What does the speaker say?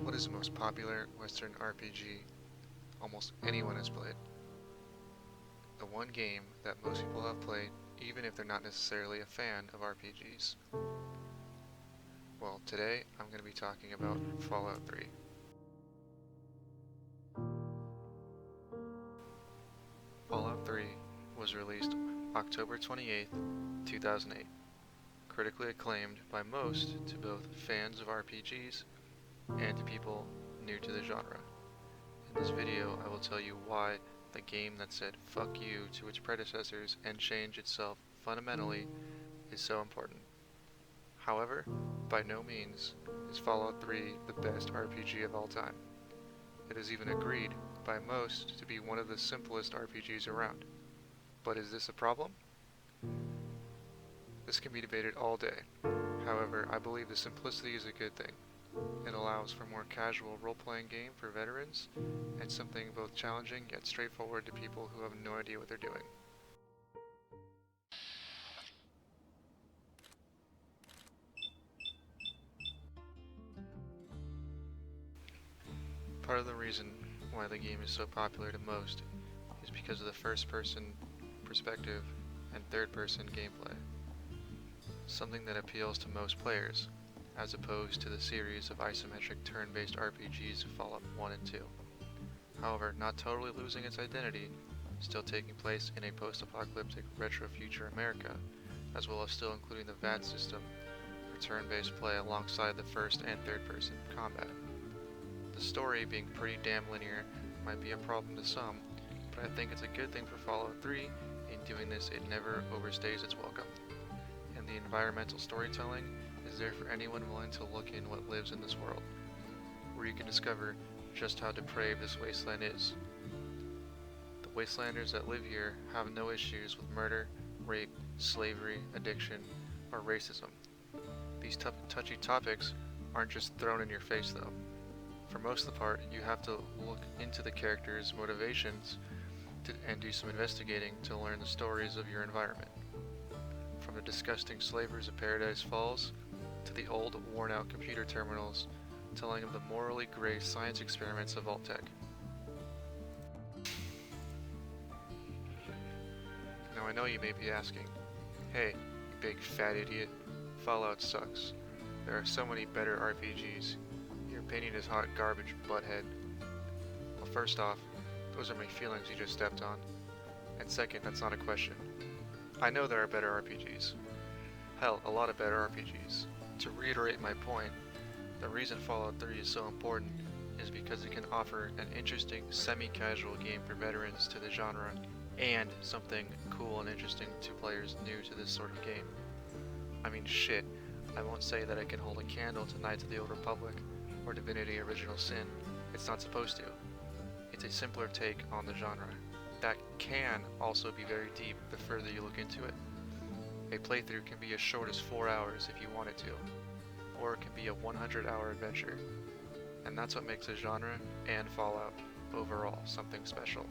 What is the most popular Western RPG almost anyone has played? The one game that most people have played, even if they're not necessarily a fan of RPGs. Well, today I'm going to be talking about Fallout 3. Fallout 3 was released October 28th, 2008, critically acclaimed by most to both fans of RPGs and to people new to the genre. In this video, I will tell you why the game that said fuck you to its predecessors and changed itself fundamentally is so important. However, by no means is Fallout 3 the best RPG of all time. It is even agreed by most to be one of the simplest RPGs around. But is this a problem? This can be debated all day. However, I believe the simplicity is a good thing. It allows for more casual role-playing game for veterans, and something both challenging yet straightforward to people who have no idea what they're doing. Part of the reason why the game is so popular to most is because of the first-person perspective and third-person gameplay, something that appeals to most players, as opposed to the series of isometric turn-based RPGs of Fallout 1 and 2. However, not totally losing its identity, still taking place in a post-apocalyptic retro-future America, as well as still including the VAT system for turn-based play alongside the first and third-person combat. The story being pretty damn linear might be a problem to some, but I think it's a good thing for Fallout 3. In doing this, it never overstays its welcome. And the environmental storytelling is there for anyone willing to look in what lives in this world, where you can discover just how depraved this wasteland is. The wastelanders that live here have no issues with murder, rape, slavery, addiction, or racism. These touchy topics aren't just thrown in your face though. For most of the part, you have to look into the characters' motivations and do some investigating to learn the stories of your environment. From the disgusting slavers of Paradise Falls to the old, worn-out computer terminals telling of the morally gray science experiments of Vault-Tec. Now I know you may be asking, hey, you big fat idiot, Fallout sucks. There are so many better RPGs. Your opinion is hot garbage, butthead. Well, first off, those are my feelings you just stepped on. And second, that's not a question. I know there are better RPGs. Hell, a lot of better RPGs. To reiterate my point, the reason Fallout 3 is so important is because it can offer an interesting, semi-casual game for veterans to the genre, and something cool and interesting to players new to this sort of game. I mean shit, I won't say that it can hold a candle to Knights of the Old Republic or Divinity Original Sin. It's not supposed to. It's a simpler take on the genre that can also be very deep the further you look into it. A playthrough can be as short as 4 hours if you want it to, or it can be a 100-hour adventure, and that's what makes the genre and Fallout overall something special.